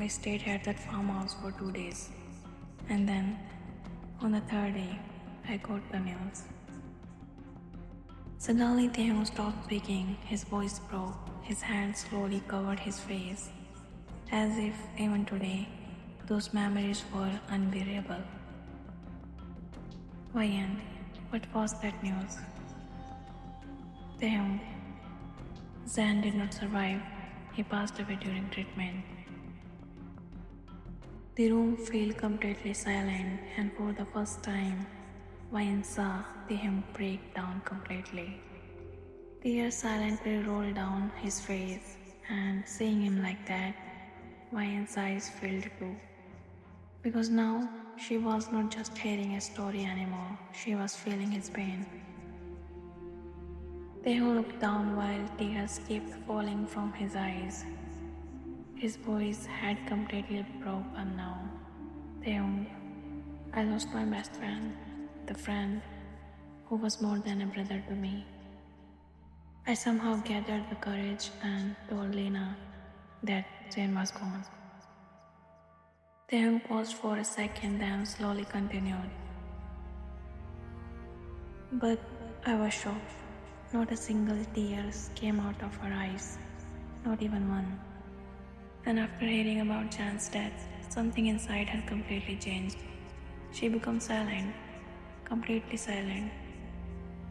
stayed at that farmhouse for 2 days. And then, on the third day, I got the news. Suddenly, Taehyung stopped speaking, his voice broke, his hands slowly covered his face, as if even today, those memories were unbearable. Why, what was that news? Taehyung. Zan did not survive. He passed away during treatment. The room felt completely silent, and for the first time, Wayne saw Taehyung break down completely. Tears silently rolled down his face, and seeing him like that, Wayne's eyes filled too. Because now she was not just hearing a story anymore, she was feeling his pain. Taehyung looked down while tears kept falling from his eyes. His voice had completely broken now. Taehyung, I lost my best friend, the friend who was more than a brother to me. I somehow gathered the courage and told Lena that Jane was gone. Taehyung paused for a second, then slowly continued. But I was shocked. Not a single tear came out of her eyes, not even one. And after hearing about Jan's death, something inside her completely changed. She became silent, completely silent.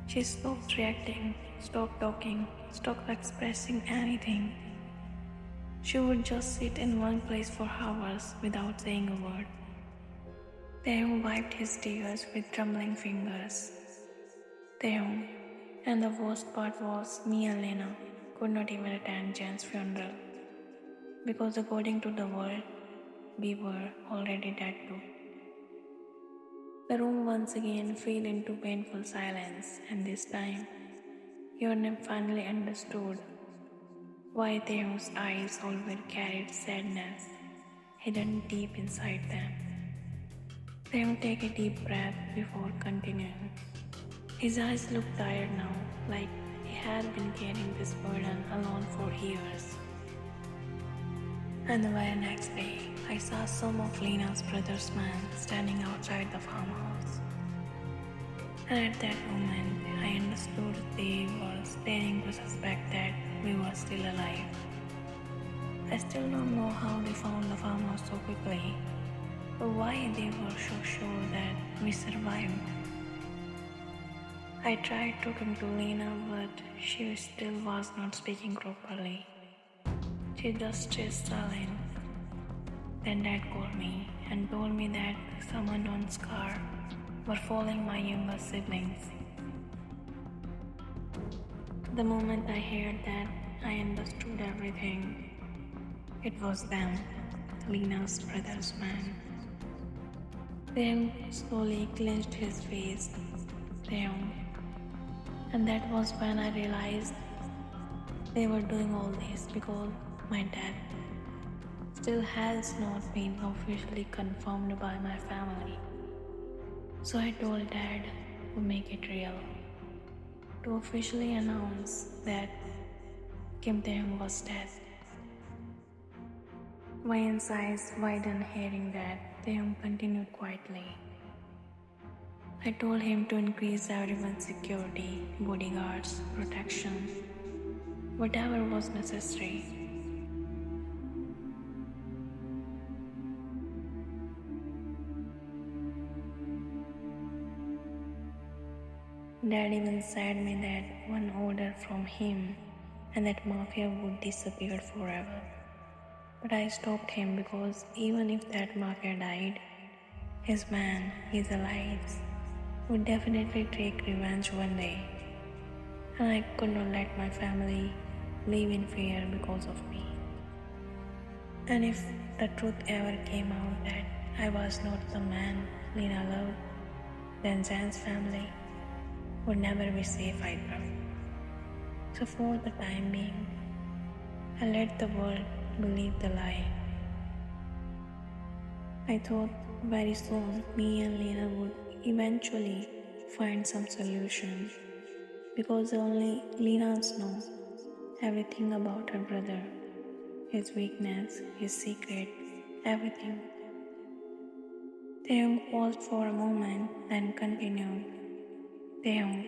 She stopped reacting, stopped talking, stopped expressing anything. She would just sit in one place for hours without saying a word. Taehyung wiped his tears with trembling fingers. Taehyung, and the worst part was me and Lena could not even attend Jan's funeral. Because according to the world, we were already dead too. The room once again fell into painful silence, and this time, Yeonam finally understood why Taehyung's eyes always carried sadness hidden deep inside them. Taehyung took a deep breath before continuing. His eyes looked tired now, like he had been carrying this burden alone for years. And the very next day, I saw some of Lena's brother's men standing outside the farmhouse. And at that moment, I understood they were staring to suspect that we were still alive. I still don't know how they found the farmhouse so quickly, or why they were so sure that we survived. I tried talking to Lena, but she still was not speaking properly. She just stayed silent. Then Dad called me and told me that someone on Scar were following my younger siblings. The moment I heard that, I understood everything. It was them, Lena's brother's man. Taehyung slowly clenched his face. Taehyung. And that was when I realized they were doing all this because my dad still has not been officially confirmed by my family. So I told Dad to make it real, to officially announce that Kim Taehyung was dead. Wayne's eyes widened hearing that. Taehyung continued quietly. I told him to increase everyone's security, bodyguards, protection, whatever was necessary. Dad even said me that one order from him and that mafia would disappear forever. But I stopped him because even if that mafia died, his man, his allies, would definitely take revenge one day. And I could not let my family live in fear because of me. And if the truth ever came out that I was not the man Lena loved, then Zan's family would never be safe either. So for the time being, I let the world believe the lie. I thought very soon me and Lena would eventually find some solution because only Lena's know everything about her brother, his weakness, his secret, everything. Taehyung paused for a moment, then continued. Taehyung,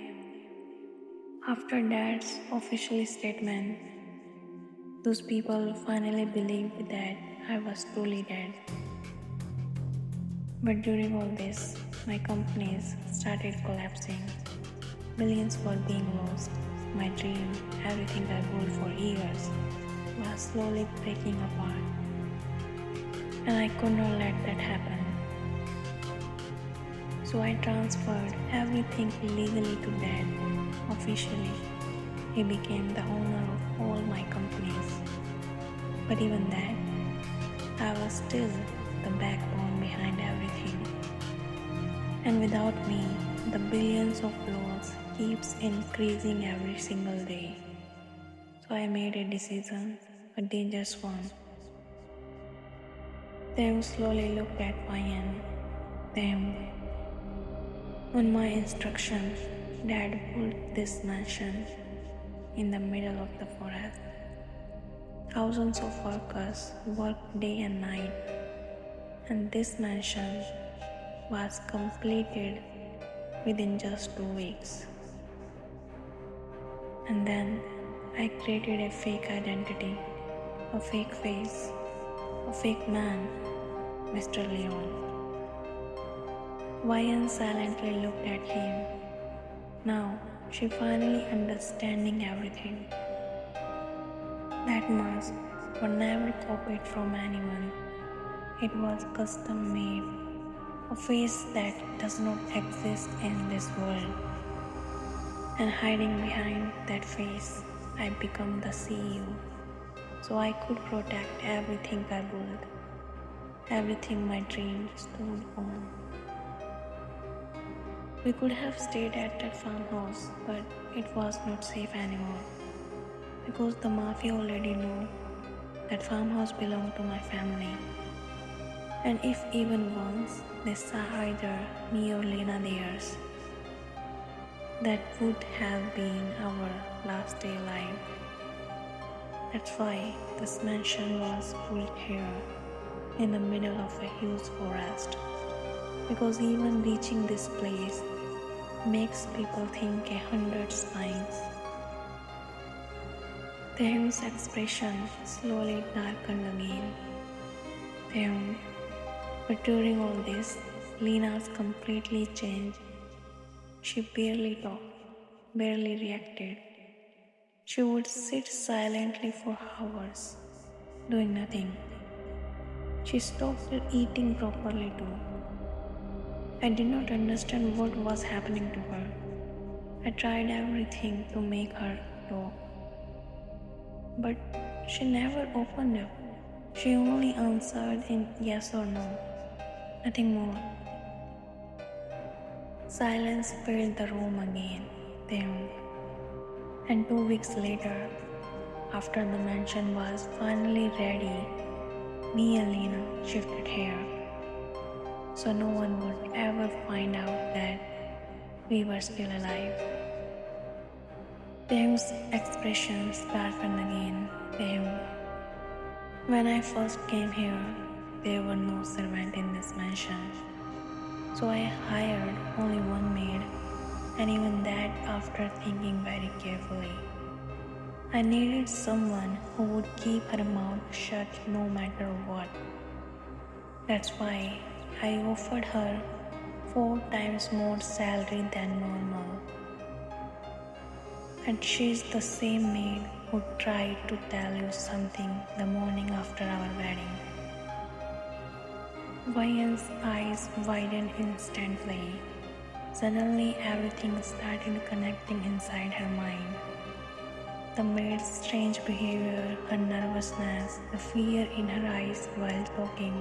after Dad's official statement, those people finally believed that I was truly dead. But during all this, my companies started collapsing. Millions were being lost. My dream, everything I built for years, was slowly breaking apart. And I could not let that happen. So I transferred everything legally to Dad. Officially, he became the owner of all my companies. But even that, I was still the backbone behind everything. And without me, the billions of loss keeps increasing every single day. So I made a decision, a dangerous one. Taehyung slowly looked at Payan. Taehyung, on my instruction, Dad built this mansion in the middle of the forest. Thousands of workers worked day and night, and this mansion was completed within just 2 weeks. And then I created a fake identity, a fake face, a fake man, Mr. Leon. Wayan silently looked at him. Now she finally understanding everything. That mask was never copied from anyone. It was custom made, a face that does not exist in this world. And hiding behind that face, I become the CEO. So I could protect everything I built, everything my dream stood on. We could have stayed at that farmhouse, but it was not safe anymore. Because the mafia already knew that farmhouse belonged to my family. And if even once they saw either me or Lena theirs, that would have been our last day alive. That's why this mansion was built here, in the middle of a huge forest. Because even reaching this place makes people think 100 spines. Taehyung's expression slowly darkened again. Taehyung, but during all this, Lena's completely changed. She barely talked, barely reacted. She would sit silently for hours, doing nothing. She stopped eating properly too. I did not understand what was happening to her. I tried everything to make her talk. But she never opened up. She only answered in yes or no. Nothing more. Silence filled the room again, then. And 2 weeks later, after the mansion was finally ready, me and Lena shifted here. So no one would ever find out that we were still alive. Taehyung's expressions darkened again. Taehyung, when I first came here, there were no servants in this mansion. So I hired only one maid, and even that after thinking very carefully. I needed someone who would keep her mouth shut no matter what. That's why I offered her 4 times more salary than normal. And she's the same maid who tried to tell you something the morning after our wedding. Wayan's eyes widened instantly. Suddenly everything started connecting inside her mind. The maid's strange behavior, her nervousness, the fear in her eyes while talking.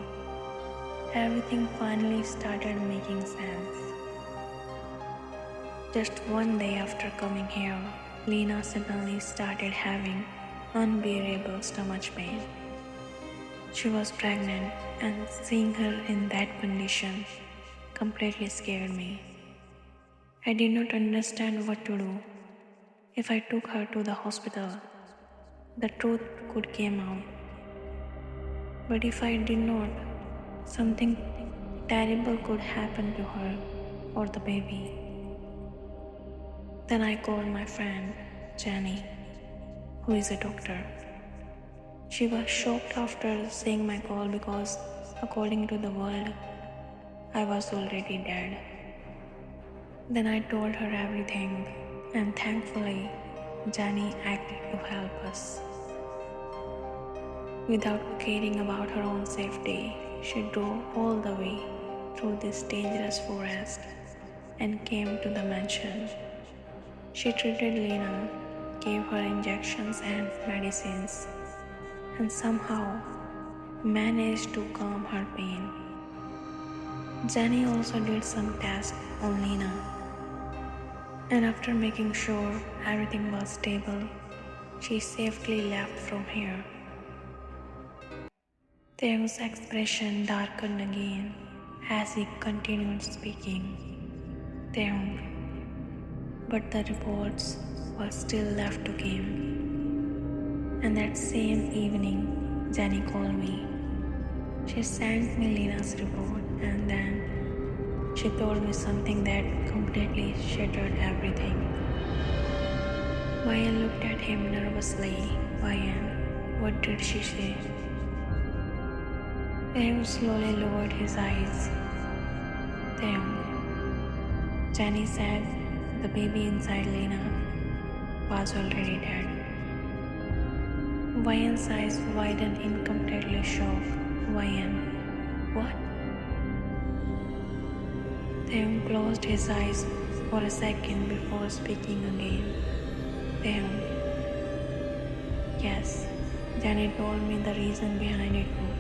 Everything finally started making sense. Just one day after coming here, Lena suddenly started having unbearable stomach pain. She was pregnant, and seeing her in that condition completely scared me. I did not understand what to do. If I took her to the hospital, the truth could come out. But if I did not, something terrible could happen to her or the baby. Then I called my friend, Jenny, who is a doctor. She was shocked after seeing my call because, according to the world, I was already dead. Then I told her everything, and thankfully, Jenny agreed to help us. Without caring about her own safety, she drove all the way through this dangerous forest and came to the mansion. She treated Lena, gave her injections and medicines, and somehow managed to calm her pain. Jenny also did some tests on Lena, and after making sure everything was stable, she safely left from here. Taehyung's expression darkened again as he continued speaking. Taehyung, but the reports were still left to come. And that same evening, Jenny called me. She sent me Lena's report, and then she told me something that completely shattered everything. Wayan looked at him nervously. Wayan, what did she say? Taehyung slowly lowered his eyes. Taehyung, Jenny said the baby inside Lena was already dead. Wayan's eyes widened in completely shock. Wayan, what? Taehyung closed his eyes for a second before speaking again. Taehyung, yes, Jenny told me the reason behind it too.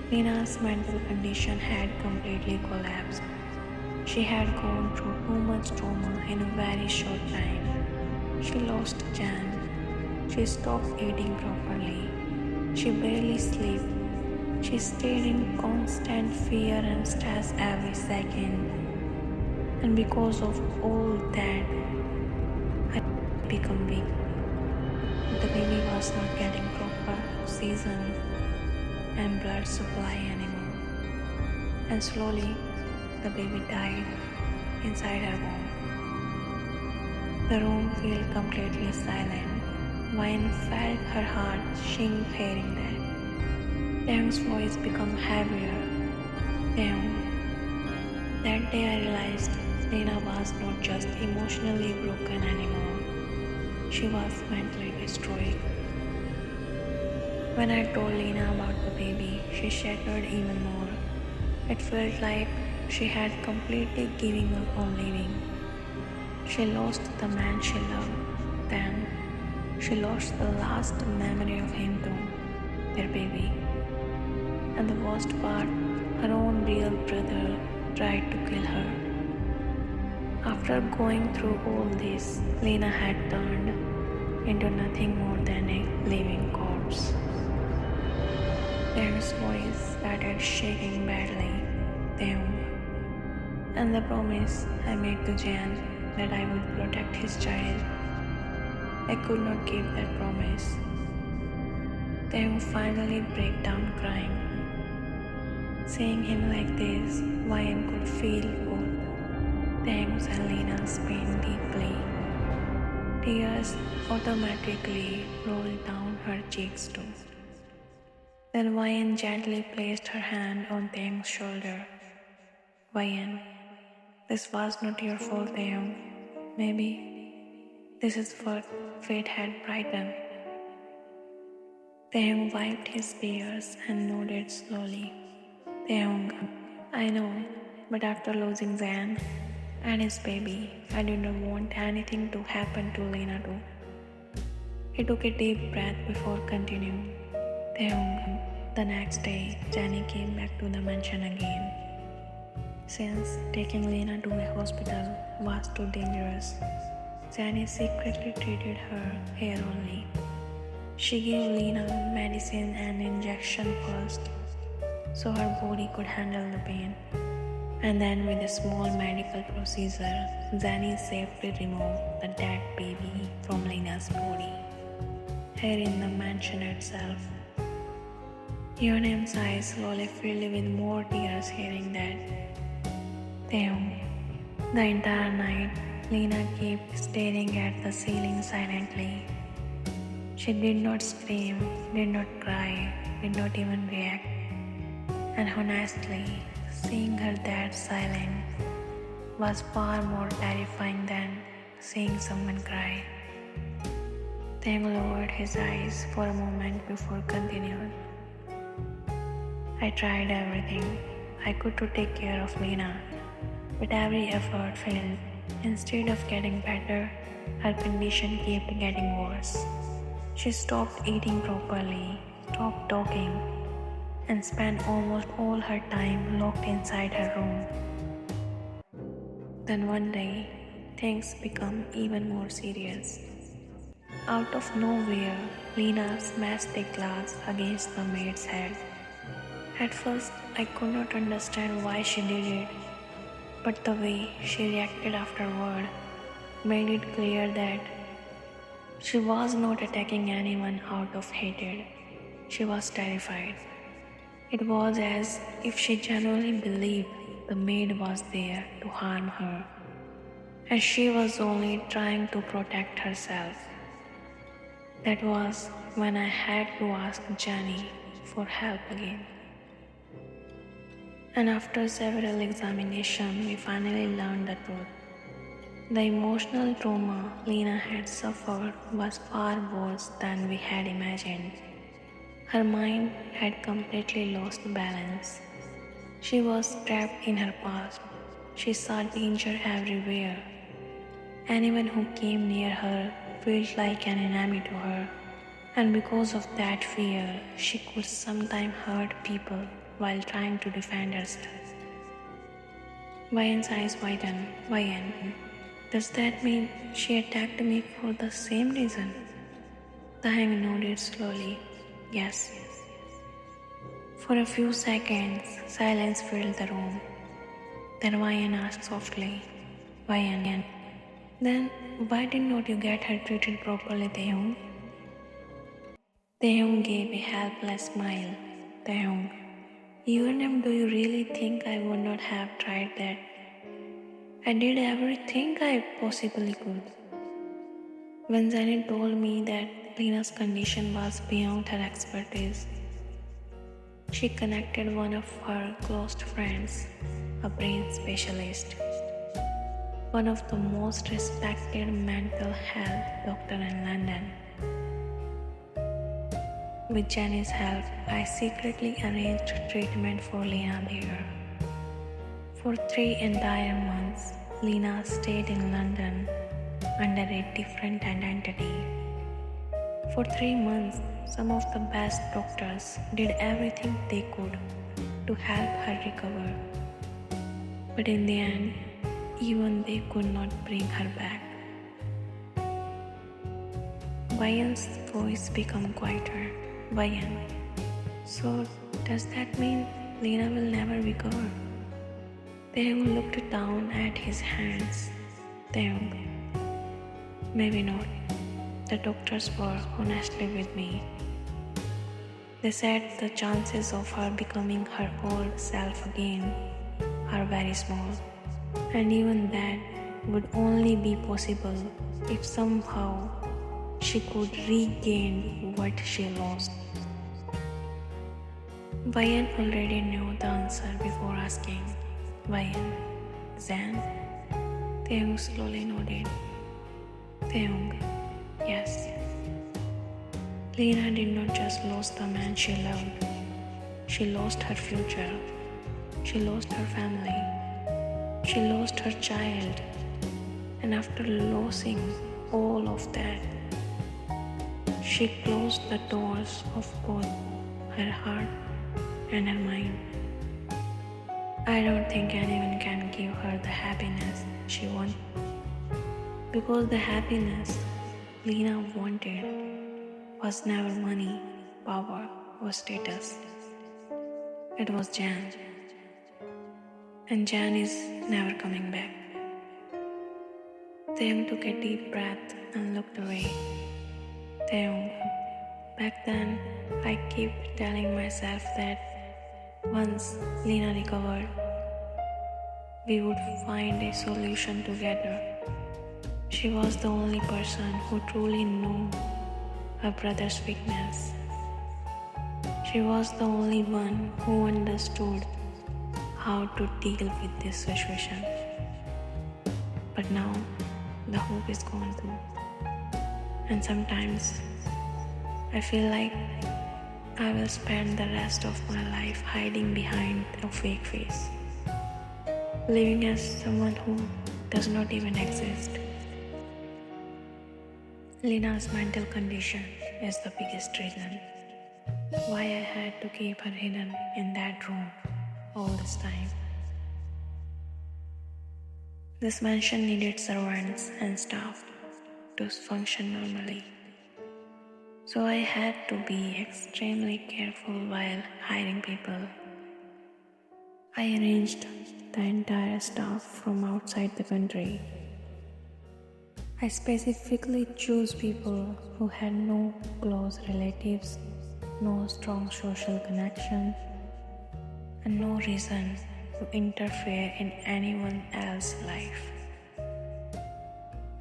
Lena's mental condition had completely collapsed. She had gone through too much trauma in a very short time. She lost Jan. She stopped eating properly. She barely slept. She stayed in constant fear and stress every second. And because of all that, I became weak. The baby was not getting proper oxygen and blood supply anymore. And slowly, the baby died inside her womb. The room felt completely silent. Wayan felt her heart sink hearing that. Taehyung's voice became heavier. Taehyung, that day I realized Lena was not just emotionally broken anymore. She was mentally destroyed. When I told Lena about the baby, she shattered even more. It felt like she had completely given up on living. She lost the man she loved. Then she lost the last memory of him too, their baby. And the worst part, her own real brother tried to kill her. After going through all this, Lena had turned into nothing more than a living corpse. Taehyung's voice started shaking badly. Taehyung, and the promise I made to Jan that I would protect his child, I could not keep that promise. Taehyung finally broke down crying. Seeing him like this, Wayan could feel both Taehyung's and Lena's pain deeply. Tears automatically rolled down her cheeks too. Then Wayan gently placed her hand on Taehyung's shoulder. Wayan, this was not your fault, Taehyung. Maybe this is what fate had brightened. Taehyung wiped his tears and nodded slowly. Taehyung, I know, but after losing Zan and his baby, I did not want anything to happen to Lena too. He took a deep breath before continuing. Taehyung, the next day, Jenny came back to the mansion again. Since taking Lena to a hospital was too dangerous, Jenny secretly treated her here only. She gave Lena medicine and injection first, so her body could handle the pain. And then with a small medical procedure, Jenny safely removed the dead baby from Lena's body, here in the mansion itself. 𝗠𝗵's eyes slowly filled with more tears hearing that. Taehyung. The entire night, Lena kept staring at the ceiling silently. She did not scream, did not cry, did not even react. And honestly, seeing her that silent was far more terrifying than seeing someone cry. Taehyung lowered his eyes for a moment before continuing. I tried everything I could to take care of Lena, but every effort failed. Instead of getting better, her condition kept getting worse. She stopped eating properly, stopped talking, and spent almost all her time locked inside her room. Then one day, things become even more serious. Out of nowhere, Lena smashed a glass against the maid's head. At first, I could not understand why she did it, but the way she reacted afterward made it clear that she was not attacking anyone out of hatred. She was terrified. It was as if she genuinely believed the maid was there to harm her, and she was only trying to protect herself. That was when I had to ask Jenny for help again. And after several examinations, we finally learned the truth. The emotional trauma Lena had suffered was far worse than we had imagined. Her mind had completely lost balance. She was trapped in her past. She saw danger everywhere. Anyone who came near her felt like an enemy to her, and because of that fear, she could sometimes hurt people while trying to defend herself. Wyan's eyes widened. Wyan, does that mean she attacked me for the same reason? Taehyung nodded slowly. Yes. For a few seconds, silence filled the room. Then Wyan asked softly, Wyan, then why did not you get her treated properly, Taehyung? Taehyung gave a helpless smile. Taehyung, do you really think I would not have tried that? I did everything I possibly could. When Janet told me that Lena's condition was beyond her expertise, she connected one of her close friends, a brain specialist, one of the most respected mental health doctors in London. With Jenny's help, I secretly arranged treatment for Lena there. For 3 entire months, Lena stayed in London under a different identity. For 3 months, some of the best doctors did everything they could to help her recover. But in the end, even they could not bring her back. Wyan's voice became quieter. Wyan, so does that mean Lena will never recover? Taehyung looked down at his hands. Taehyung, maybe not. The doctors were honestly with me. They said the chances of her becoming her old self again are very small, and even that would only be possible if somehow she could regain what she lost. Wyan already knew the answer before asking. Wyan, Zan? Taehyung slowly nodded. Taehyung, yes. Lena did not just lose the man she loved. She lost her future. She lost her family. She lost her child. And after losing all of that, she closed the doors of both her heart and her mind. I don't think anyone can give her the happiness she wanted, because the happiness Lena wanted was never money, power, or status. It was Jan. And Jan is never coming back. Taehyung took a deep breath and looked away. Taehyung, Back then, I kept telling myself that once Lena recovered, we would find a solution together. She was the only person who truly knew her brother's weakness. She was the only one who understood how to deal with this situation. But now, the hope is gone too. And sometimes, I feel like I will spend the rest of my life hiding behind a fake face, living as someone who does not even exist. Lena's mental condition is the biggest reason why I had to keep her hidden in that room all this time. This mansion needed servants and staff to function normally, so I had to be extremely careful while hiring people. I arranged the entire staff from outside the country. I specifically chose people who had no close relatives, no strong social connection, and no reason to interfere in anyone else's life.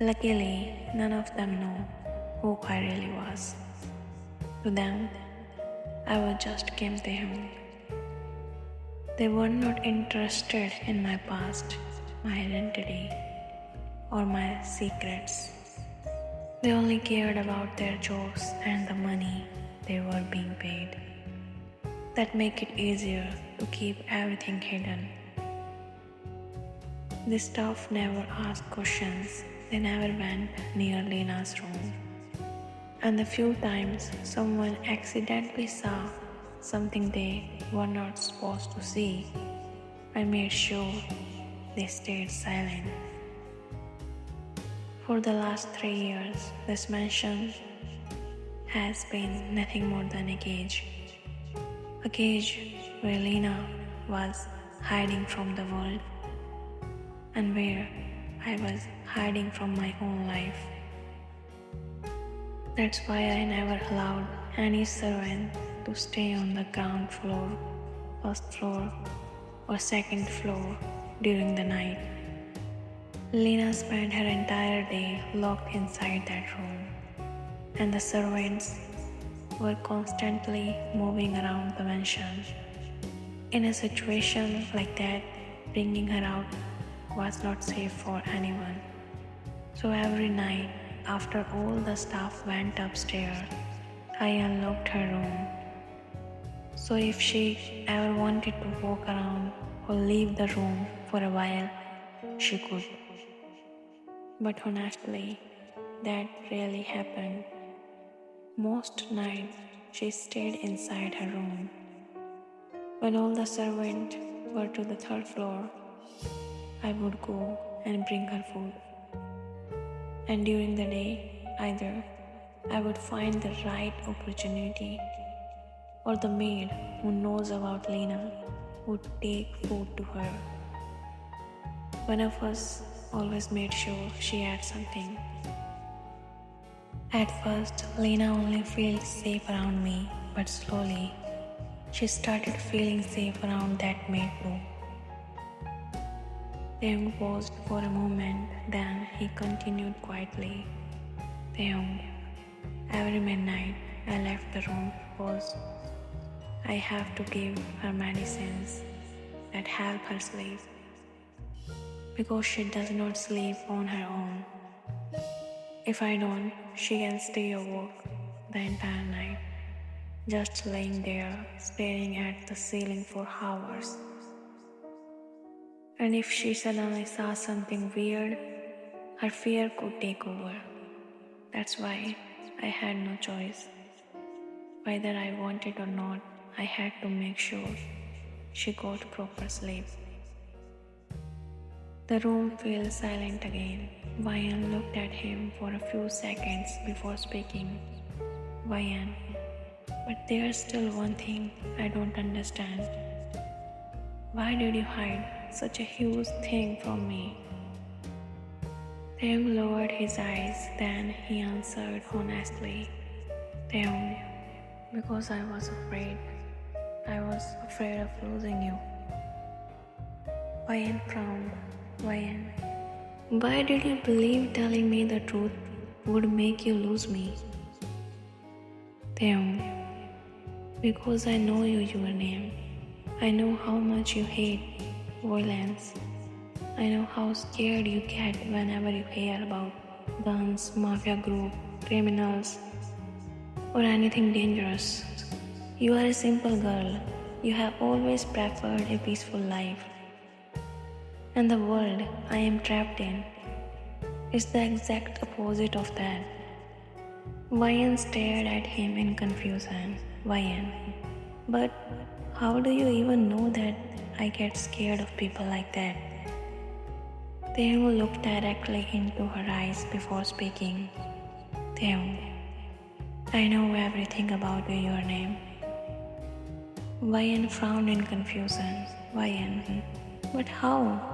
Luckily, none of them know who I really was. To them, I was just Taehyung. They were not interested in my past, my identity, or my secrets. They only cared about their jobs and the money they were being paid. That make it easier to keep everything hidden. The staff never asked questions. They never went near Lena's room. And the few times someone accidentally saw something they were not supposed to see, I made sure they stayed silent. For the last 3 years, this mansion has been nothing more than a cage. A cage where Lena was hiding from the world and where I was hiding from my own life. That's why I never allowed any servant to stay on the ground floor, first floor, or second floor during the night. Lena spent her entire day locked inside that room, and the servants were constantly moving around the mansion. In a situation like that, bringing her out was not safe for anyone. So every night, after all the staff went upstairs, I unlocked her room. So if she ever wanted to walk around or leave the room for a while, she could. But honestly, that really happened. Most nights, she stayed inside her room. When all the servants were to the third floor, I would go and bring her food. And during the day, either I would find the right opportunity or the maid who knows about Lena would take food to her. One of us always made sure she had something. At first, Lena only felt safe around me, but slowly, she started feeling safe around that maid too. Taehyung paused for a moment, then he continued quietly. Taehyung, every midnight I left the room because I have to give her medicines that help her sleep. Because she does not sleep on her own. If I don't, she can stay awake the entire night, just laying there staring at the ceiling for hours. And if she suddenly saw something weird, her fear could take over. That's why I had no choice. Whether I wanted or not, I had to make sure she got proper sleep. The room fell silent again. Vayan looked at him for a few seconds before speaking. Vayan, but there's still one thing I don't understand. Why did you hide such a huge thing from me? Taehyung lowered his eyes, then he answered honestly. Taehyung, Because I was afraid. I was afraid of losing you. Why frowned? Why? Why did you believe telling me the truth would make you lose me? Taehyung, because I know your name. I know how much you hate violence. I know how scared you get whenever you hear about guns, mafia group, criminals, or anything dangerous. You are a simple girl. You have always preferred a peaceful life. And the world I am trapped in is the exact opposite of that. Wyan stared at him in confusion. Wyan, but how do you even know that I get scared of people like that? Taehyung looked directly into her eyes before speaking. Taehyung, I know everything about your name. Wyan frowned in confusion. Wyan, but how?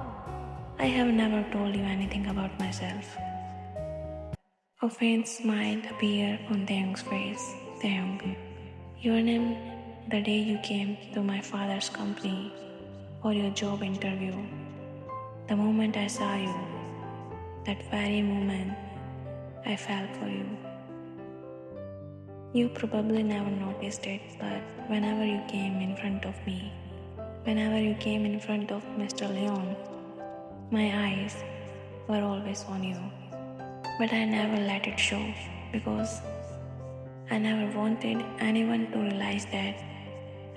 I have never told you anything about myself. A faint smile appeared on Taehyung's face. Taehyung, your name the day you came to my father's company for your job interview. The moment I saw you, that very moment, I fell for you. You probably never noticed it, but whenever you came in front of me, whenever you came in front of Mr. Leon, my eyes were always on you. But I never let it show because I never wanted anyone to realize that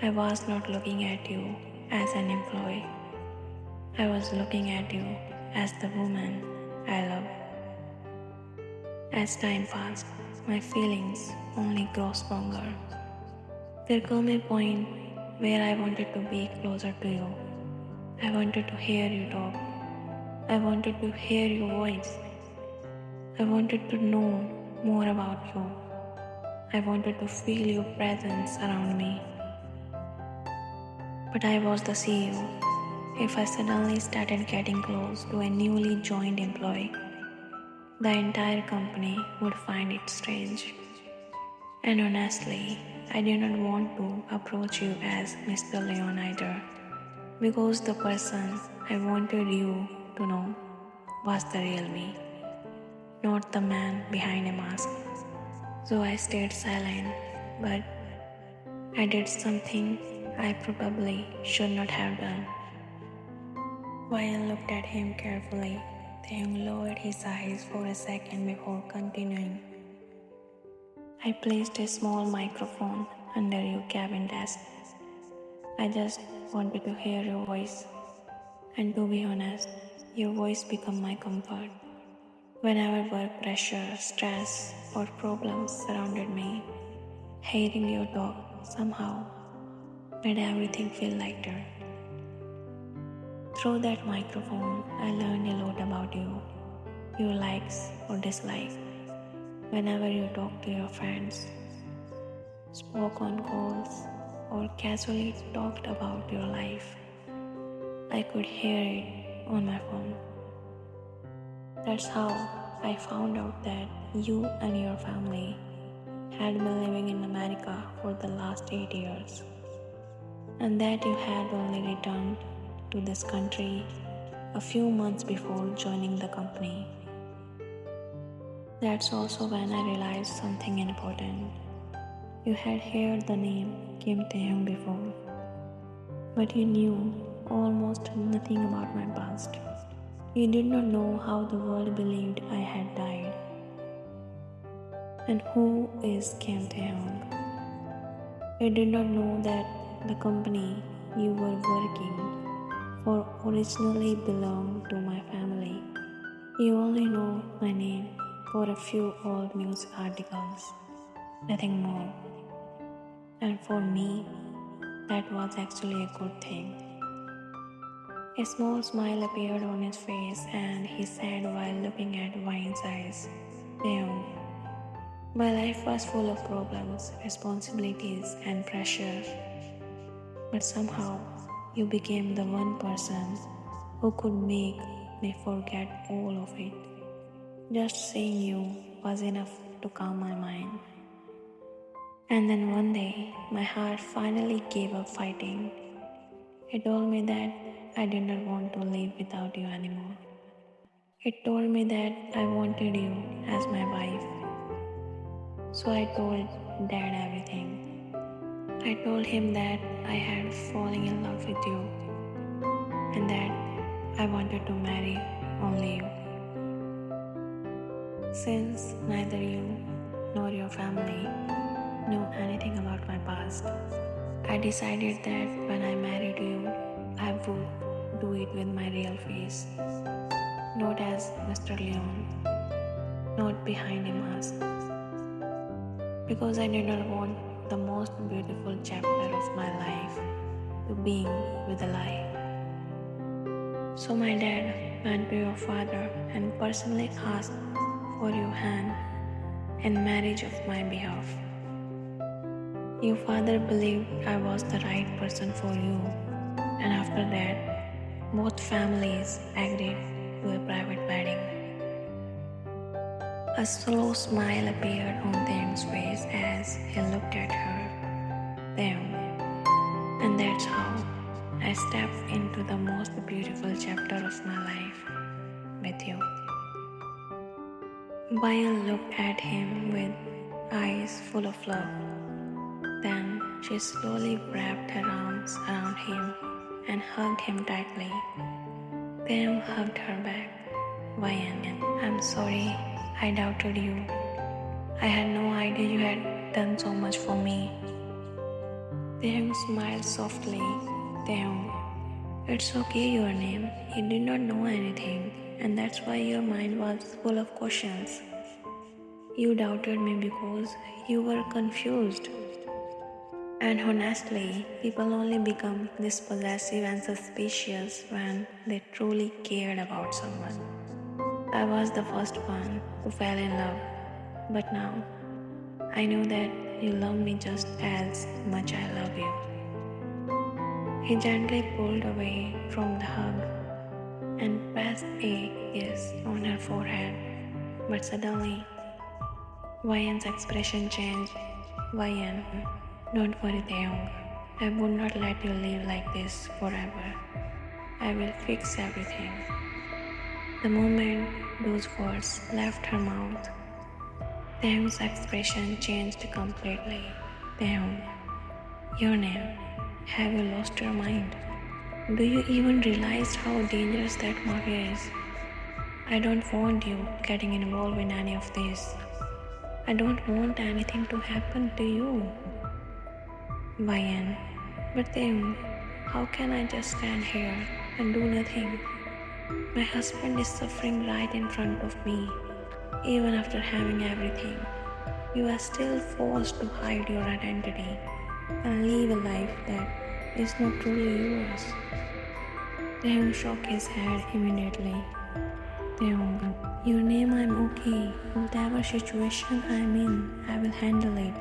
I was not looking at you as an employee. I was looking at you as the woman I love. As time passed, my feelings only grew stronger. There came a point where I wanted to be closer to you. I wanted to hear you talk. I wanted to hear your voice. I wanted to know more about you. I wanted to feel your presence around me. But I was the CEO. If I suddenly started getting close to a newly joined employee, the entire company would find it strange. And honestly, I did not want to approach you as Mr. Leon either, because the person I wanted you to know was the real me, not the man behind a mask. So I stayed silent, but I did something I probably should not have done. Wyan looked at him carefully. Taehyung lowered his eyes for a second before continuing. I placed a small microphone under your cabin desk. I just wanted to hear your voice. And to be honest, your voice became my comfort. Whenever work pressure, stress, or problems surrounded me, hearing your talk somehow made everything feel lighter. Through that microphone, I learned a lot about you, your likes or dislikes. Whenever you talked to your friends, spoke on calls, or casually talked about your life, I could hear it on my phone. That's how I found out that you and your family had been living in America for the last 8 years, and that you had only returned to this country a few months before joining the company. That's also when I realized something important. You had heard the name Kim Taehyung before, but you knew almost nothing about my past. You did not know how the world believed I had died. And who is Kim Taehyung? You did not know that the company you were working for originally belonged to my family. You only know my name for a few old news articles, nothing more. And for me, that was actually a good thing. A small smile appeared on his face and he said while looking at Wyan's eyes, Taehyung, my life was full of problems, responsibilities and pressure. But somehow, you became the one person who could make me forget all of it. Just seeing you was enough to calm my mind. And then one day, my heart finally gave up fighting. It told me that I did not want to live without you anymore. It told me that I wanted you as my wife. So I told Dad everything. I told him that I had fallen in love with you and that I wanted to marry only you. Since neither you nor your family knew anything about my past, I decided that when I married you, I would do it with my real face, not as Mr. Leon, not behind a mask, because I did not want the most beautiful chapter of my life to being with a lie. So my dad went to your father and personally asked for your hand in marriage of my behalf. Your father believed I was the right person for you, and after that, both families agreed to a private wedding. A slow smile appeared on Taehyung's face as he looked at her. Taehyung. And that's how I stepped into the most beautiful chapter of my life with you. Bayan looked at him with eyes full of love. Then she slowly wrapped her arms around him and hugged him tightly. Taehyung hugged her back. Bayan, I'm sorry I doubted you. I had no idea you had done so much for me. Taehyung smiled softly. Taehyung, it's okay, your name. You did not know anything, and that's why your mind was full of questions. You doubted me because you were confused. And honestly, people only become this possessive and suspicious when they truly cared about someone. I was the first one who fell in love, but now I know that you love me just as much I love you. He gently pulled away from the hug and pressed a kiss on her forehead, but suddenly, Bayan's expression changed. Bayan, don't worry, Taehyung. I would not let you live like this forever. I will fix everything. The moment those words left her mouth, Taehyung's expression changed completely. Taehyung, your name. Have you lost your mind? Do you even realize how dangerous that mark is? I don't want you getting involved in any of this. I don't want anything to happen to you. Bayan, but Taehyung, how can I just stand here and do nothing? My husband is suffering right in front of me. Even after having everything, you are still forced to hide your identity and live a life that is not truly yours. Taehyung shook his head immediately. Taehyung, your name, I'm okay. Whatever situation I'm in, I will handle it.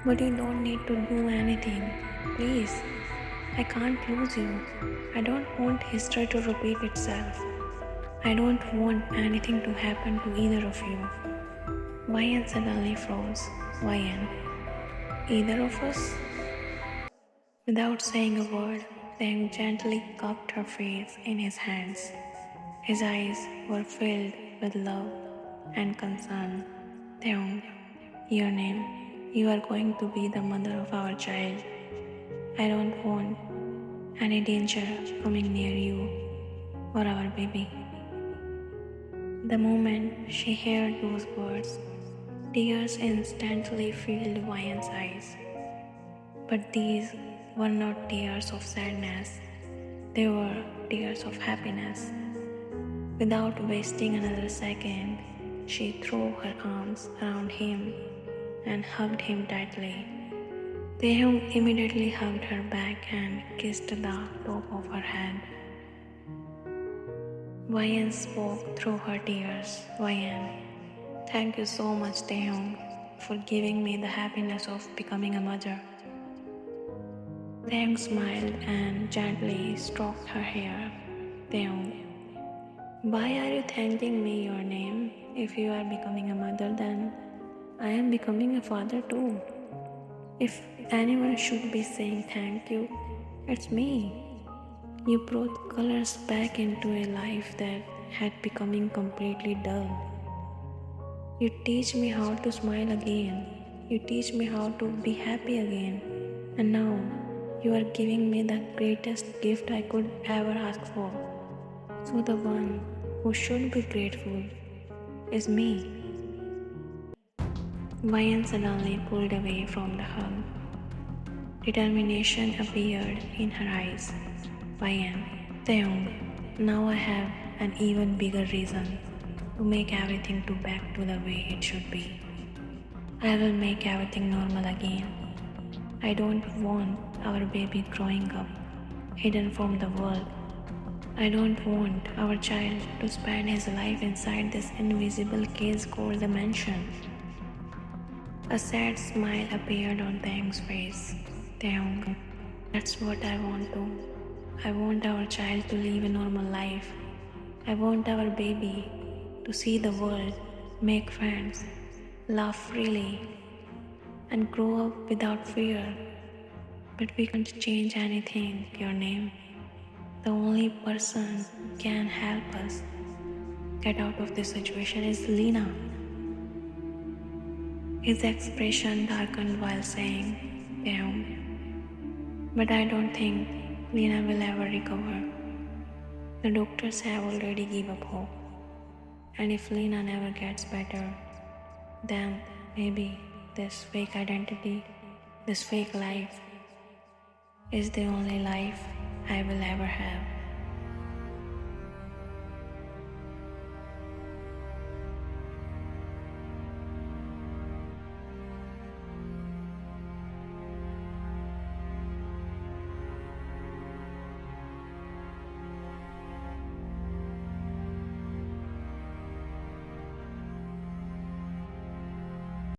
But you don't need to do anything. Please, I can't lose you. I don't want history to repeat itself. I don't want anything to happen to either of you. Bayan suddenly froze. Bayan, either of us? Without saying a word, Taehyung gently cupped her face in his hands. His eyes were filled with love and concern. Taehyung, your name, you are going to be the mother of our child. I don't want any danger coming near you or our baby. The moment she heard those words, tears instantly filled Bayan's eyes. But these were not tears of sadness, they were tears of happiness. Without wasting another second, she threw her arms around him and hugged him tightly. Taehyung immediately hugged her back and kissed the top of her head. Bayan spoke through her tears. Bayan, thank you so much, Taehyung, for giving me the happiness of becoming a mother. Taehyung smiled and gently stroked her hair. Taehyung, why are you thanking me, your name? If you are becoming a mother, then I am becoming a father too. If anyone should be saying thank you, it's me. You brought colors back into a life that had becoming completely dull. You teach me how to smile again. You teach me how to be happy again. And now you are giving me the greatest gift I could ever ask for. So the one who should be grateful is me. Vian suddenly pulled away from the hug. Determination appeared in her eyes. Vian, Taehyung, now I have an even bigger reason to make everything back to the way it should be. I will make everything normal again. I don't want our baby growing up hidden from the world. I don't want our child to spend his life inside this invisible cage called the mansion. A sad smile appeared on Taehyung's face. Taehyung, that's what I want to. I want our child to live a normal life. I want our baby to see the world, make friends, laugh freely, and grow up without fear. But we can't change anything, your name. The only person who can help us get out of this situation is Lena. His expression darkened while saying, Taehyung, but I don't think Lena will ever recover. The doctors have already given up hope. And if Lena never gets better, then maybe this fake identity, this fake life, is the only life I will ever have.